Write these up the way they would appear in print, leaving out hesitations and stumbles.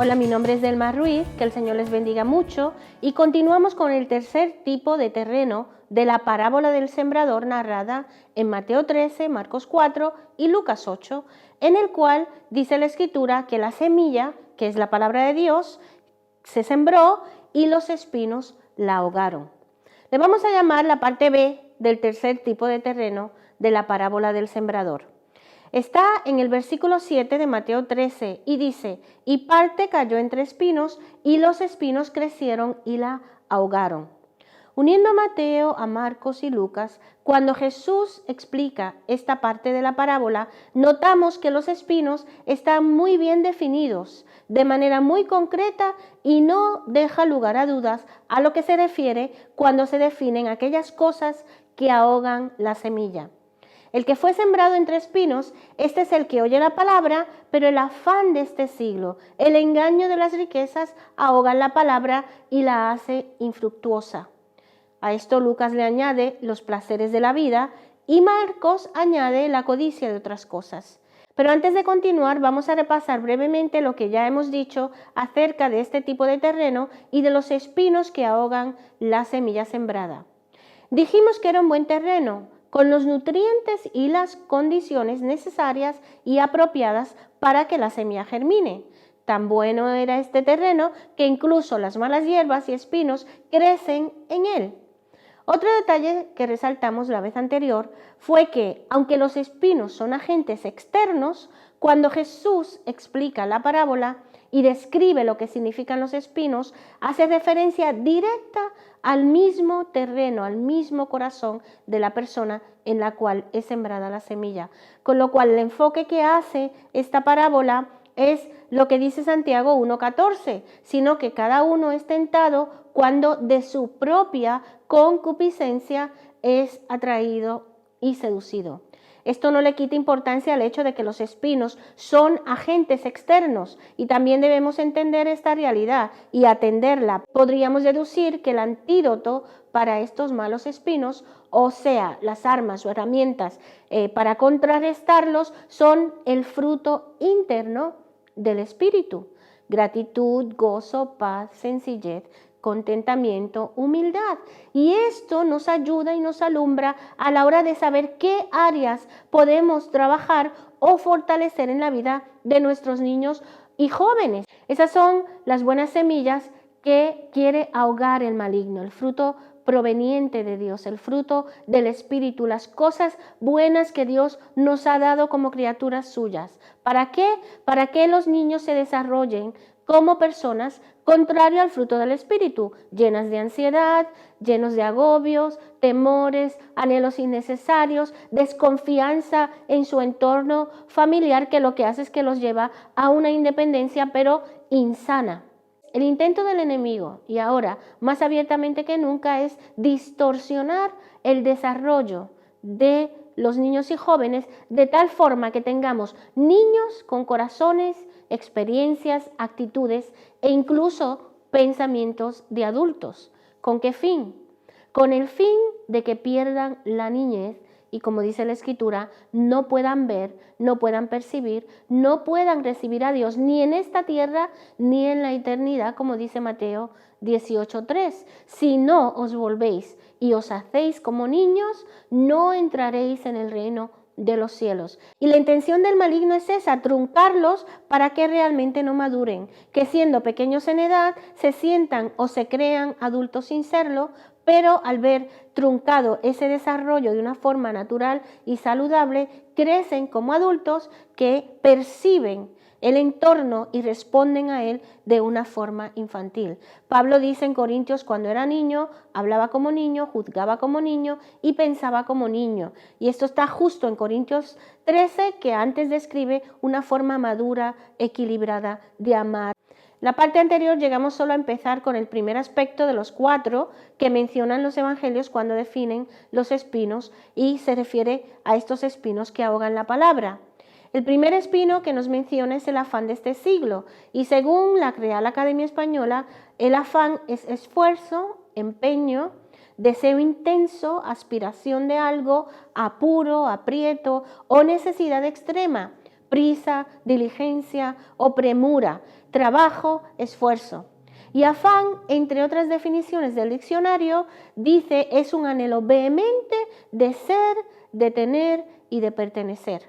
Hola, mi nombre es Delma Ruiz, que el Señor les bendiga mucho y continuamos con el tercer tipo de terreno de la parábola del sembrador narrada en Mateo 13, Marcos 4 y Lucas 8, en el cual dice la Escritura que la semilla, que es la palabra de Dios, se sembró y los espinos la ahogaron. Le vamos a llamar la parte B del tercer tipo de terreno de la parábola del sembrador. Está en el versículo 7 de Mateo 13 y dice, y parte cayó entre espinos y los espinos crecieron y la ahogaron. Uniendo a Mateo, a Marcos y Lucas, cuando Jesús explica esta parte de la parábola, notamos que los espinos están muy bien definidos, de manera muy concreta y no deja lugar a dudas a lo que se refiere cuando se definen aquellas cosas que ahogan la semilla. El que fue sembrado entre espinos, este es el que oye la palabra, pero el afán de este siglo, el engaño de las riquezas, ahogan la palabra y la hace infructuosa. A esto Lucas le añade los placeres de la vida y Marcos añade la codicia de otras cosas. Pero antes de continuar, vamos a repasar brevemente lo que ya hemos dicho acerca de este tipo de terreno y de los espinos que ahogan la semilla sembrada. Dijimos que era un buen terreno, con los nutrientes y las condiciones necesarias y apropiadas para que la semilla germine. Tan bueno era este terreno que incluso las malas hierbas y espinos crecen en él. Otro detalle que resaltamos la vez anterior fue que, aunque los espinos son agentes externos, cuando Jesús explica la parábola y describe lo que significan los espinos, hace referencia directa al mismo terreno, al mismo corazón de la persona en la cual es sembrada la semilla. Con lo cual el enfoque que hace esta parábola es lo que dice Santiago 1:14, sino que cada uno es tentado cuando de su propia concupiscencia es atraído y seducido. Esto no le quita importancia al hecho de que los espinos son agentes externos y también debemos entender esta realidad y atenderla. Podríamos deducir que el antídoto para estos malos espinos, o sea, las armas o herramientas para contrarrestarlos, son el fruto interno del espíritu: gratitud, gozo, paz, sencillez, contentamiento, humildad. Y esto nos ayuda y nos alumbra a la hora de saber qué áreas podemos trabajar o fortalecer en la vida de nuestros niños y jóvenes. Esas son las buenas semillas que quiere ahogar el maligno, el fruto proveniente de Dios, el fruto del Espíritu, las cosas buenas que Dios nos ha dado como criaturas suyas. ¿Para qué? Para que los niños se desarrollen como personas contrario al fruto del Espíritu, llenas de ansiedad, llenos de agobios, temores, anhelos innecesarios, desconfianza en su entorno familiar, que lo que hace es que los lleva a una independencia pero insana. El intento del enemigo, y ahora más abiertamente que nunca, es distorsionar el desarrollo de los niños y jóvenes de tal forma que tengamos niños con corazones, experiencias, actitudes e incluso pensamientos de adultos. ¿Con qué fin? Con el fin de que pierdan la niñez y, como dice la Escritura, no puedan ver, no puedan percibir, no puedan recibir a Dios ni en esta tierra ni en la eternidad, como dice Mateo 18:3. Si no os volvéis y os hacéis como niños, no entraréis en el reino de los cielos. Y la intención del maligno es esa: truncarlos para que realmente no maduren, que siendo pequeños en edad se sientan o se crean adultos sin serlo, pero al ver truncado ese desarrollo de una forma natural y saludable, crecen como adultos que perciben el entorno y responden a él de una forma infantil. Pablo dice en Corintios: cuando era niño, hablaba como niño, juzgaba como niño y pensaba como niño. Y esto está justo en Corintios 13, que antes describe una forma madura, equilibrada de amar. La parte anterior llegamos solo a empezar con el primer aspecto de los 4 que mencionan los evangelios cuando definen los espinos, y se refiere a estos espinos que ahogan la palabra. El primer espino que nos menciona es el afán de este siglo, y según la Real Academia Española, el afán es esfuerzo, empeño, deseo intenso, aspiración de algo, apuro, aprieto o necesidad extrema prisa, diligencia o premura, trabajo, esfuerzo. Y afán, entre otras definiciones del diccionario, dice es un anhelo vehemente de ser, de tener y de pertenecer.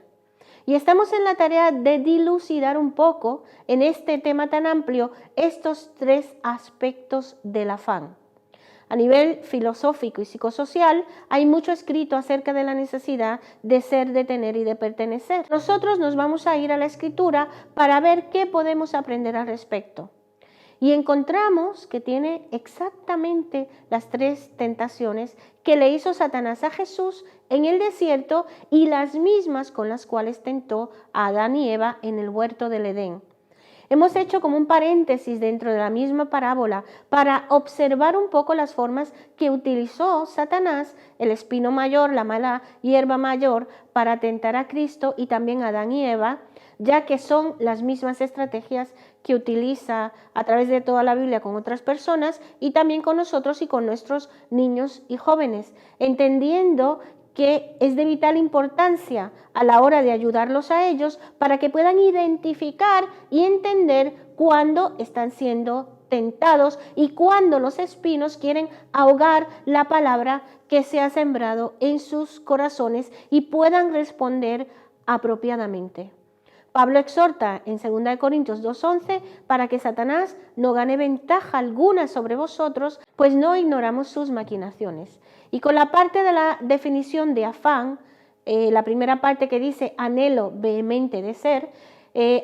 Y estamos en la tarea de dilucidar un poco en este tema tan amplio estos tres aspectos del afán. A nivel filosófico y psicosocial hay mucho escrito acerca de la necesidad de ser, de tener y de pertenecer. Nosotros nos vamos a ir a la escritura para ver qué podemos aprender al respecto. Y encontramos que tiene exactamente las tres tentaciones que le hizo Satanás a Jesús en el desierto y las mismas con las cuales tentó a Adán y Eva en el huerto del Edén. Hemos hecho como un paréntesis dentro de la misma parábola para observar un poco las formas que utilizó Satanás, el espino mayor, la mala hierba mayor, para tentar a Cristo y también a Adán y Eva, ya que son las mismas estrategias que utiliza a través de toda la Biblia con otras personas y también con nosotros y con nuestros niños y jóvenes, entendiendo que es de vital importancia a la hora de ayudarlos a ellos para que puedan identificar y entender cuándo están siendo tentados y cuándo los espinos quieren ahogar la palabra que se ha sembrado en sus corazones y puedan responder apropiadamente. Pablo exhorta en 2 Corintios 2:11 para que Satanás no gane ventaja alguna sobre vosotros, pues no ignoramos sus maquinaciones. Y con la parte de la definición de afán, la primera parte que dice anhelo vehemente de ser,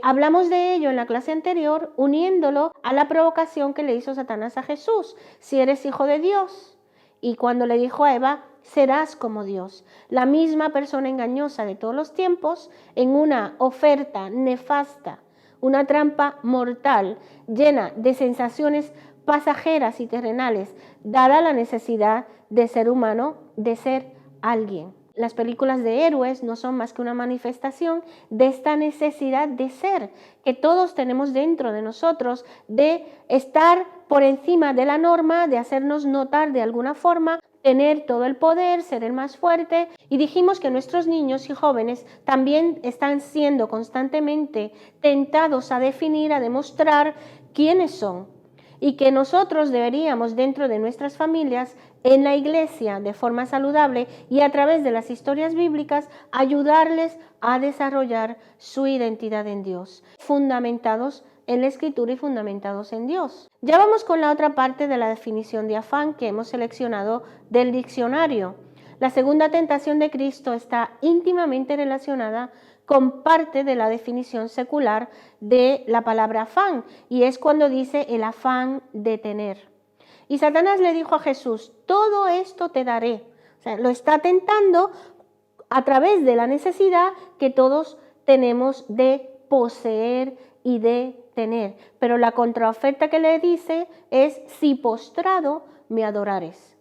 hablamos de ello en la clase anterior uniéndolo a la provocación que le hizo Satanás a Jesús, si eres hijo de Dios. Y cuando le dijo a Eva, serás como Dios. La misma persona engañosa de todos los tiempos en una oferta nefasta, una trampa mortal, llena de sensaciones pasajeras y terrenales, dada la necesidad de ser humano, de ser alguien. Las películas de héroes no son más que una manifestación de esta necesidad de ser que todos tenemos dentro de nosotros, de estar por encima de la norma, de hacernos notar de alguna forma, tener todo el poder, ser el más fuerte. Y dijimos que nuestros niños y jóvenes también están siendo constantemente tentados a definir, a demostrar quiénes son. Y que nosotros deberíamos dentro de nuestras familias, en la iglesia, de forma saludable y a través de las historias bíblicas, ayudarles a desarrollar su identidad en Dios, fundamentados en la Escritura y fundamentados en Dios. Ya vamos con la otra parte de la definición de afán que hemos seleccionado del diccionario. La segunda tentación de Cristo está íntimamente relacionada con parte de la definición secular de la palabra afán, y es cuando dice el afán de tener. Y Satanás le dijo a Jesús, todo esto te daré. O sea, lo está tentando a través de la necesidad que todos tenemos de poseer y de tener. Pero la contraoferta que le dice es, si postrado me adorares.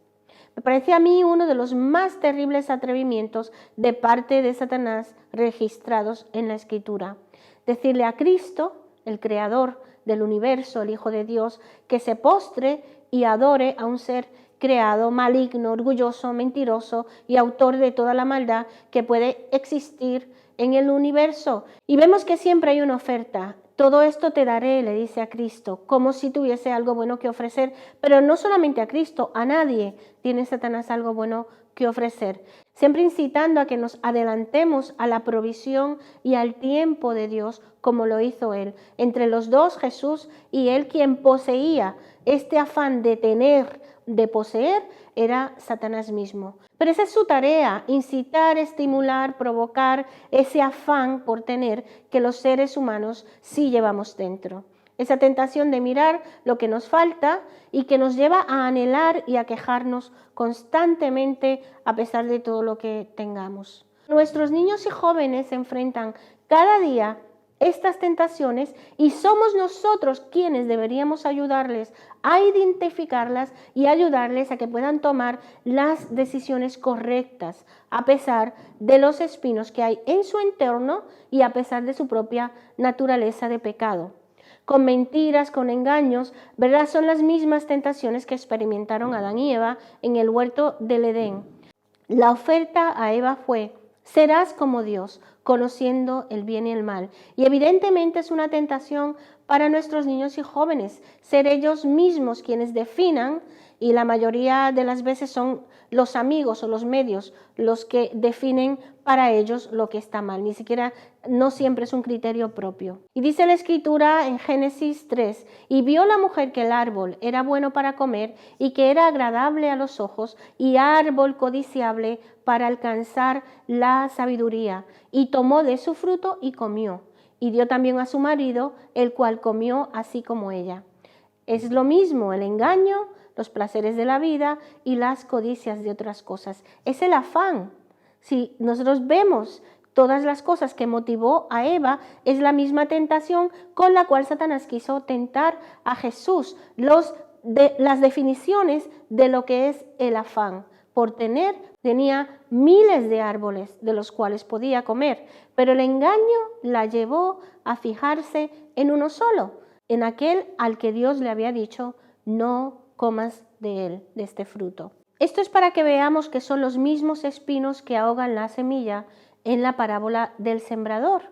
Me parece a mí uno de los más terribles atrevimientos de parte de Satanás registrados en la Escritura. Decirle a Cristo, el Creador del universo, el Hijo de Dios, que se postre y adore a un ser creado, maligno, orgulloso, mentiroso y autor de toda la maldad que puede existir en el universo. Y vemos que siempre hay una oferta. Todo esto te daré, le dice a Cristo, como si tuviese algo bueno que ofrecer, pero no solamente a Cristo, a nadie tiene Satanás algo bueno que ofrecer. Siempre incitando a que nos adelantemos a la provisión y al tiempo de Dios, como lo hizo Él. Entre los dos, Jesús y Él, quien poseía este afán de tener, de poseer, era Satanás mismo. Pero esa es su tarea, incitar, estimular, provocar ese afán por tener que los seres humanos sí llevamos dentro. Esa tentación de mirar lo que nos falta y que nos lleva a anhelar y a quejarnos constantemente a pesar de todo lo que tengamos. Nuestros niños y jóvenes se enfrentan cada día estas tentaciones y somos nosotros quienes deberíamos ayudarles a identificarlas y ayudarles a que puedan tomar las decisiones correctas a pesar de los espinos que hay en su entorno y a pesar de su propia naturaleza de pecado. Con mentiras, con engaños, ¿verdad? Son las mismas tentaciones que experimentaron Adán y Eva en el huerto del Edén. La oferta a Eva fue, Serás como Dios, conociendo el bien y el mal. Y evidentemente es una tentación para nuestros niños y jóvenes, ser ellos mismos quienes definan, y la mayoría de las veces son los amigos o los medios los que definen para ellos lo que está mal, ni siquiera, no siempre es un criterio propio. Y dice la Escritura en Génesis 3, y vio la mujer que el árbol era bueno para comer y que era agradable a los ojos y árbol codiciable para alcanzar la sabiduría, y tomó de su fruto y comió, y dio también a su marido, el cual comió así como ella. Es lo mismo el engaño, los placeres de la vida y las codicias de otras cosas. Es el afán. Si nosotros vemos todas las cosas que motivó a Eva, es la misma tentación con la cual Satanás quiso tentar a Jesús. Las definiciones de lo que es el afán. Por tenía miles de árboles de los cuales podía comer, pero el engaño la llevó a fijarse en uno solo, en aquel al que Dios le había dicho, no comas de él, de este fruto. Esto es para que veamos que son los mismos espinos que ahogan la semilla en la parábola del sembrador.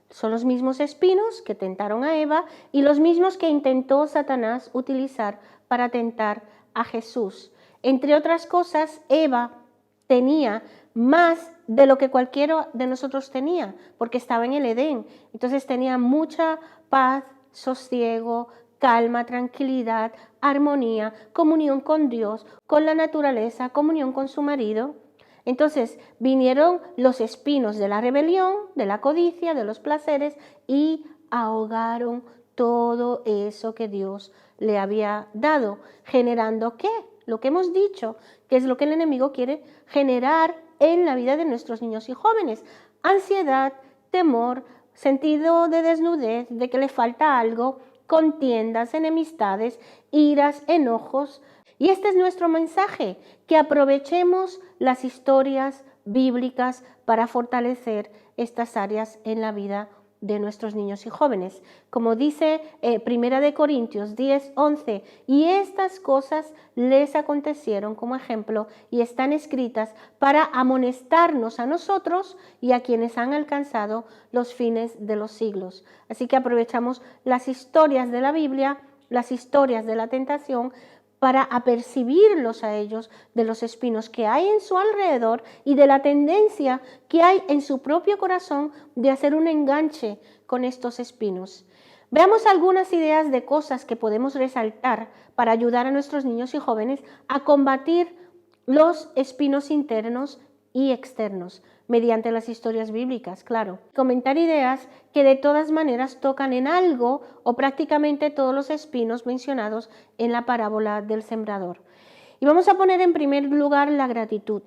Son los mismos espinos que tentaron a Eva y los mismos que intentó Satanás utilizar para tentar a Jesús. Entre otras cosas, Eva tenía más de lo que cualquiera de nosotros tenía, porque estaba en el Edén. Entonces tenía mucha paz, sosiego, calma, tranquilidad, armonía, comunión con Dios, con la naturaleza, comunión con su marido. Entonces vinieron los espinos de la rebelión, de la codicia, de los placeres y ahogaron todo eso que Dios le había dado, generando ¿qué? Lo que hemos dicho, que es lo que el enemigo quiere generar en la vida de nuestros niños y jóvenes. Ansiedad, temor, sentido de desnudez, de que le falta algo, contiendas, enemistades, iras, enojos. Y este es nuestro mensaje, que aprovechemos las historias bíblicas para fortalecer estas áreas en la vida de nuestros niños y jóvenes. Como dice 1 Corintios 10, 11, y estas cosas les acontecieron como ejemplo y están escritas para amonestarnos a nosotros y a quienes han alcanzado los fines de los siglos. Así que aprovechamos las historias de la Biblia, las historias de la tentación, para apercibirlos a ellos de los espinos que hay en su alrededor y de la tendencia que hay en su propio corazón de hacer un enganche con estos espinos. Veamos algunas ideas de cosas que podemos resaltar para ayudar a nuestros niños y jóvenes a combatir los espinos internos y externos, mediante las historias bíblicas, claro. Comentar ideas que de todas maneras tocan en algo o prácticamente todos los espinos mencionados en la parábola del sembrador. Y vamos a poner en primer lugar la gratitud.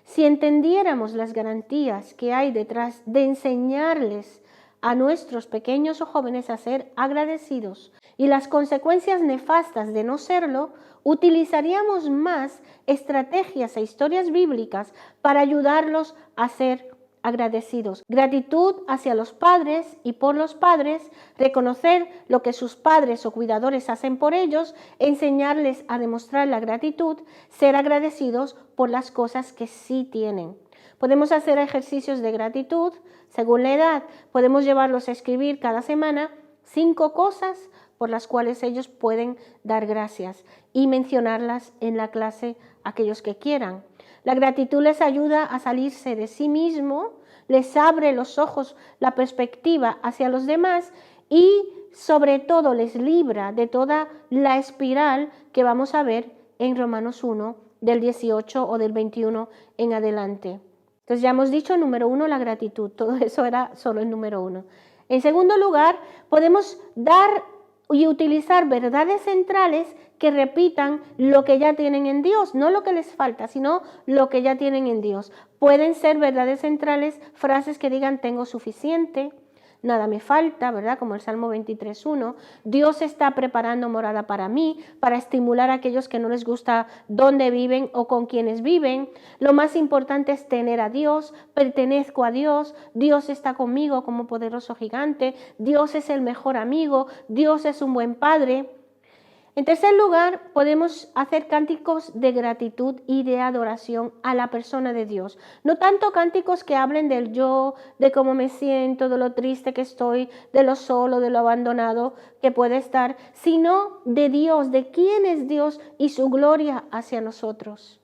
Si entendiéramos las garantías que hay detrás de enseñarles a nuestros pequeños o jóvenes a ser agradecidos y las consecuencias nefastas de no serlo, utilizaríamos más estrategias e historias bíblicas para ayudarlos a ser agradecidos. Gratitud hacia los padres y por los padres, reconocer lo que sus padres o cuidadores hacen por ellos, enseñarles a demostrar la gratitud, ser agradecidos por las cosas que sí tienen. Podemos hacer ejercicios de gratitud según la edad. Podemos llevarlos a escribir cada semana 5 cosas por las cuales ellos pueden dar gracias y mencionarlas en la clase aquellos que quieran. La gratitud les ayuda a salirse de sí mismo, les abre los ojos, la perspectiva hacia los demás y sobre todo les libra de toda la espiral que vamos a ver en Romanos 1 del 18 o del 21 en adelante. Entonces ya hemos dicho, número 1, la gratitud. Todo eso era solo el número 1. En segundo lugar, podemos dar y utilizar verdades centrales que repitan lo que ya tienen en Dios, no lo que les falta, sino lo que ya tienen en Dios. Pueden ser verdades centrales, frases que digan tengo suficiente, nada me falta, ¿verdad? Como el Salmo 23:1. Dios está preparando morada para mí, para estimular a aquellos que no les gusta dónde viven o con quienes viven. Lo más importante es tener a Dios, pertenezco a Dios, Dios está conmigo como poderoso gigante, Dios es el mejor amigo, Dios es un buen padre. En tercer lugar, podemos hacer cánticos de gratitud y de adoración a la persona de Dios. No tanto cánticos que hablen del yo, de cómo me siento, de lo triste que estoy, de lo solo, de lo abandonado que puede estar, sino de Dios, de quién es Dios y su gloria hacia nosotros.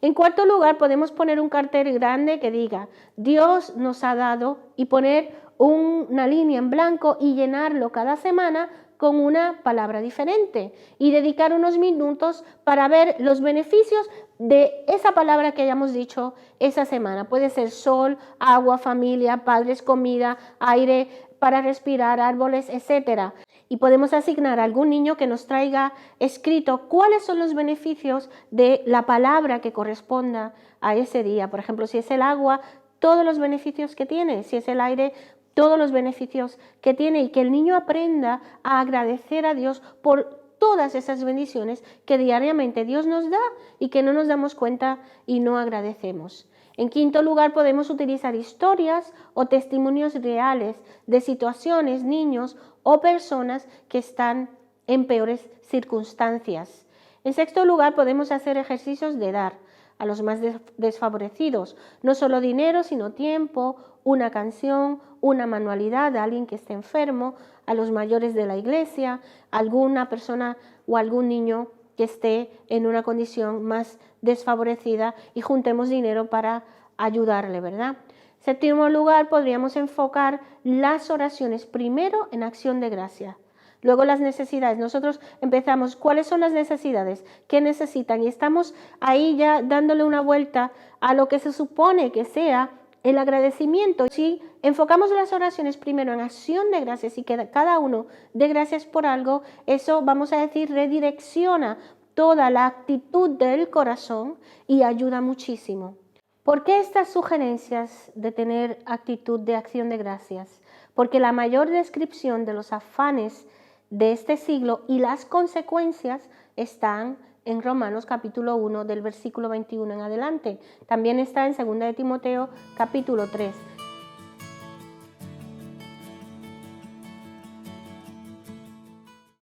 En cuarto lugar, podemos poner un cartel grande que diga, Dios nos ha dado, y poner una línea en blanco y llenarlo cada semana con una palabra diferente y dedicar unos minutos para ver los beneficios de esa palabra que hayamos dicho esa semana. Puede ser sol, agua, familia, padres, comida, aire para respirar, árboles, etc. Y podemos asignar a algún niño que nos traiga escrito cuáles son los beneficios de la palabra que corresponda a ese día. Por ejemplo, si es el agua, todos los beneficios que tiene. Si es el aire, todos los beneficios que tiene, y que el niño aprenda a agradecer a Dios por todas esas bendiciones que diariamente Dios nos da y que no nos damos cuenta y no agradecemos. En quinto lugar, podemos utilizar historias o testimonios reales de situaciones, niños o personas que están en peores circunstancias. En sexto lugar, podemos hacer ejercicios de dar a los más desfavorecidos, no solo dinero, sino tiempo, una canción, una manualidad de alguien que esté enfermo, a los mayores de la iglesia, alguna persona o algún niño que esté en una condición más desfavorecida, y juntemos dinero para ayudarle, ¿verdad? Séptimo lugar, podríamos enfocar las oraciones primero en acción de gracia. Luego las necesidades. Nosotros empezamos, ¿cuáles son las necesidades? ¿Qué necesitan? Y estamos ahí ya dándole una vuelta a lo que se supone que sea el agradecimiento. Si enfocamos las oraciones primero en acción de gracias y que cada uno dé gracias por algo, eso, vamos a decir, redirecciona toda la actitud del corazón y ayuda muchísimo. ¿Por qué estas sugerencias de tener actitud de acción de gracias? Porque la mayor descripción de los afanes de este siglo y las consecuencias están en Romanos capítulo 1 del versículo 21 en adelante. También está en 2 de Timoteo capítulo 3.